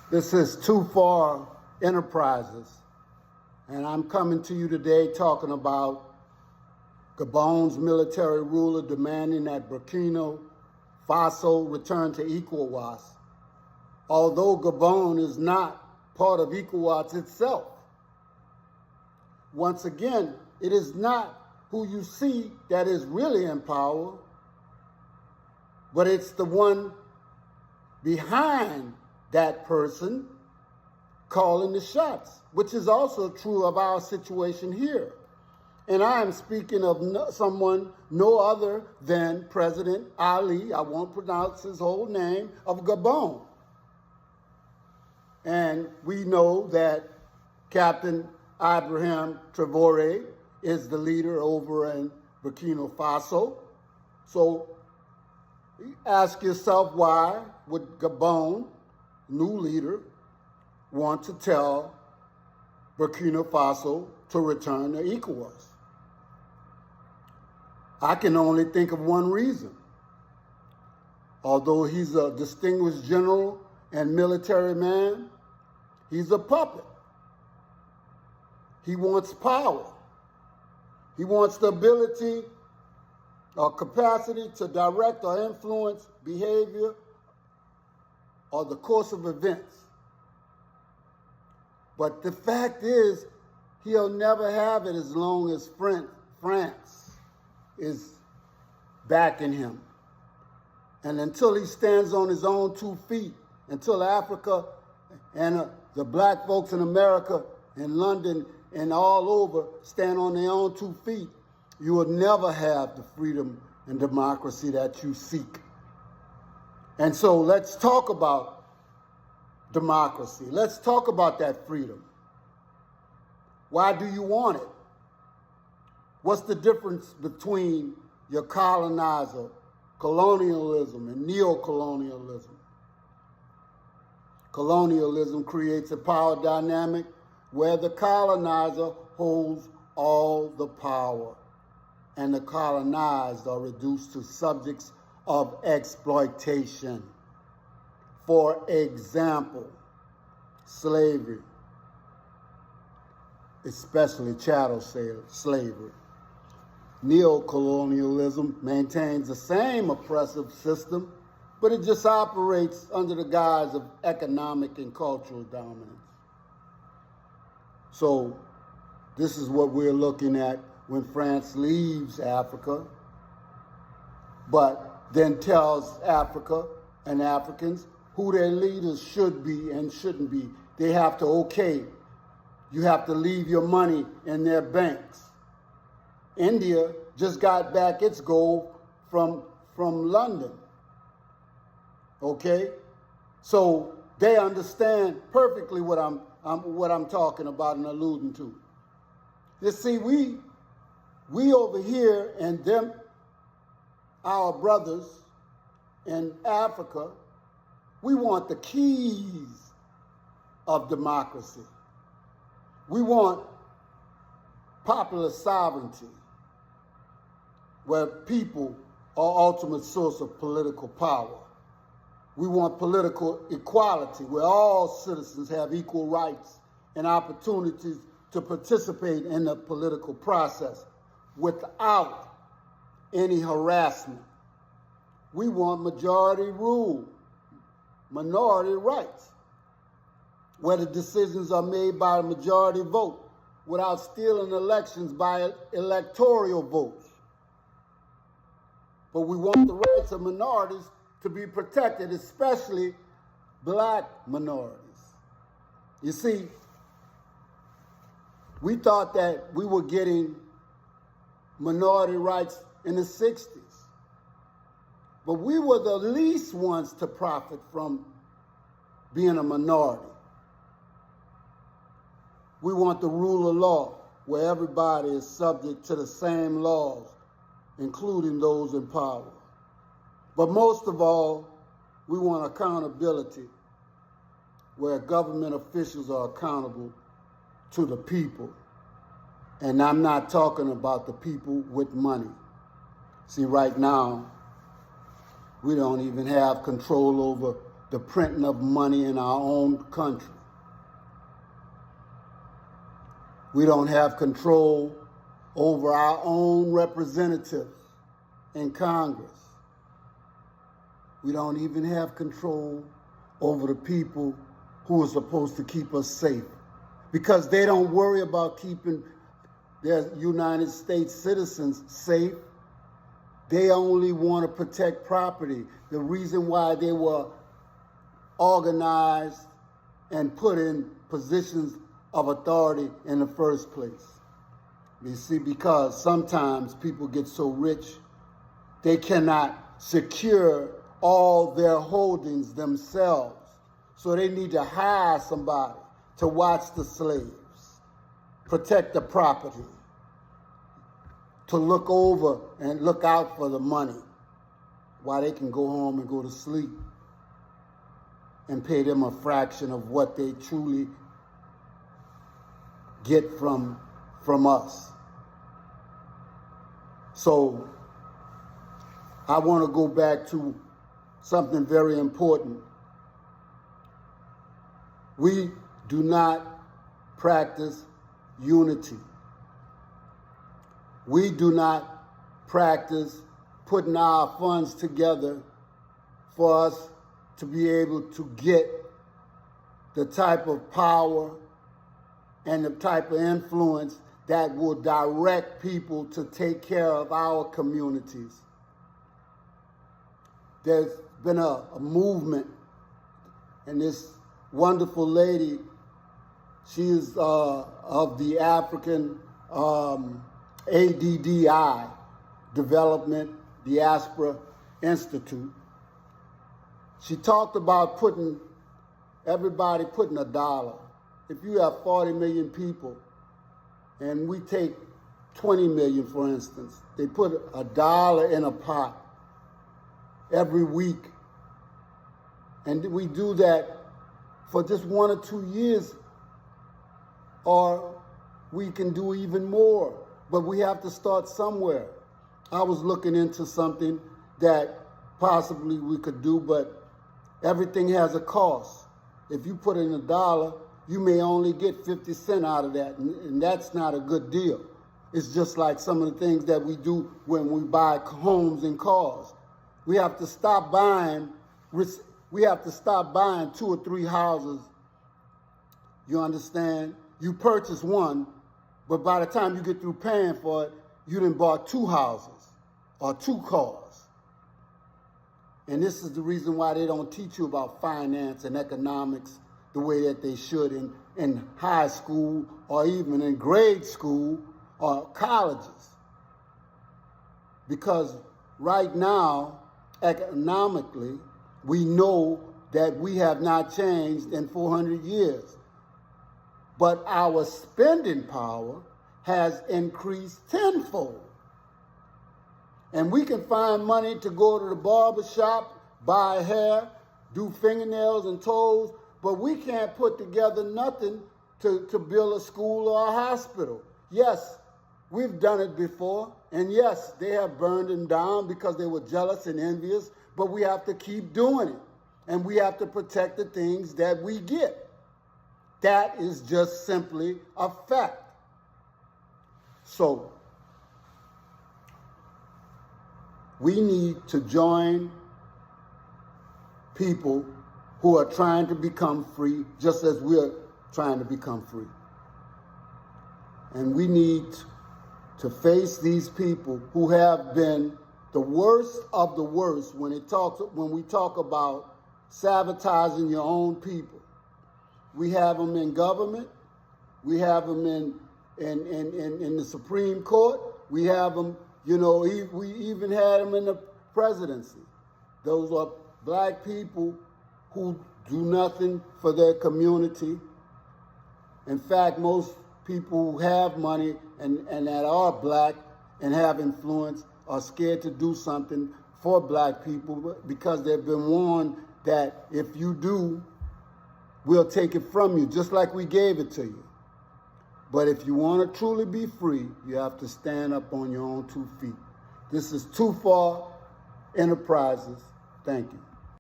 This is Too Far Enterprises, and I'm coming to you today talking about Gabon's military ruler demanding that Burkina Faso return to ECOWAS, although Gabon is not part of ECOWAS itself. Once again, it is not who you see that is really in power, but it's the one behind that person calling the shots, which is also true of our situation here. And I am speaking of someone no other than President Ali, I won't pronounce his whole name, of Gabon. And we know that Captain Ibrahim Traoré is the leader over in Burkina Faso. So ask yourself, why would Gabon, new leader, want to tell Burkina Faso to return to ECOWAS? I can only think of one reason. Although he's a distinguished general and military man, he's a puppet. He wants power. He wants the ability or capacity to direct or influence behavior or the course of events. But the fact is, he'll never have it as long as France is backing him. And until he stands on his own 2 feet, until Africa and the black folks in America and London and all over stand on their own 2 feet, you will never have the freedom and democracy that you seek. And so let's talk about democracy. Let's talk about that freedom. Why do you want it? What's the difference between your colonizer, colonialism, and neocolonialism? Colonialism creates a power dynamic where the colonizer holds all the power, and the colonized are reduced to subjects of exploitation. For example, slavery, especially chattel slavery. Neocolonialism maintains the same oppressive system, but it just operates under the guise of economic and cultural dominance. So this is what we're looking at when France leaves Africa, but then tells Africa and Africans who their leaders should be and shouldn't be. They have to okay. You have to leave your money in their banks. India just got back its gold from London. Okay? So they understand perfectly what I'm talking about and alluding to. You see, we over here and them, our brothers in Africa, we want the keys of democracy. We want popular sovereignty, where people are ultimate source of political power. We want political equality, where all citizens have equal rights and opportunities to participate in the political process without any harassment. We want majority rule, minority rights, where the decisions are made by a majority vote without stealing elections by electoral votes. But we want the rights of minorities to be protected, especially black minorities. You see, we thought that we were getting minority rights in the 60s, but we were the least ones to profit from being a minority. We want the rule of law, where everybody is subject to the same laws, including those in power. But most of all, we want accountability, where government officials are accountable to the people. And I'm not talking about the people with money. See, right now, we don't even have control over the printing of money in our own country. We don't have control over our own representatives in Congress. We don't even have control over the people who are supposed to keep us safe, because they don't worry about keeping their United States citizens safe. They only want to protect property. The reason why they were organized and put in positions of authority in the first place. You see, because sometimes people get so rich, they cannot secure all their holdings themselves. So they need to hire somebody to watch the slaves, protect the property, to look over and look out for the money while they can go home and go to sleep and pay them a fraction of what they truly get from us. So I want to go back to something very important. We do not practice unity. We do not practice putting our funds together for us to be able to get the type of power and the type of influence that will direct people to take care of our communities. There's been a movement, and this wonderful lady, she is of the African ADDI, Development Diaspora Institute. She talked about everybody putting $1. If you have 40 million people, and we take 20 million, for instance, they put $1 in a pot every week. And we do that for just 1 or 2 years, or we can do even more. But we have to start somewhere. I was looking into something that possibly we could do, but everything has a cost. If you put in $1, you may only get 50 cents out of that, and that's not a good deal. It's just like some of the things that we do when we buy homes and cars. We have to stop buying 2 or 3 houses. You understand? You purchase one, but by the time you get through paying for it, you done bought 2 houses or 2 cars. And this is the reason why they don't teach you about finance and economics the way that they should in high school or even in grade school or colleges. Because right now, economically, we know that we have not changed in 400 years. But our spending power has increased tenfold. And we can find money to go to the barber shop, buy hair, do fingernails and toes, but we can't put together nothing to build a school or a hospital. Yes, we've done it before, and yes, they have burned them down because they were jealous and envious, but we have to keep doing it, and we have to protect the things that we get. That is just simply a fact. So, we need to join people who are trying to become free, just as we're trying to become free. And we need to face these people who have been the worst of the worst when we talk about sabotaging your own people. We have them in government. We have them in the Supreme Court. We have them, we even had them in the presidency. Those are black people who do nothing for their community. In fact, most people who have money and that are black and have influence are scared to do something for black people because they've been warned that if you do, we'll take it from you, just like we gave it to you. But if you want to truly be free, you have to stand up on your own 2 feet. This is Too Far Enterprises. Thank you.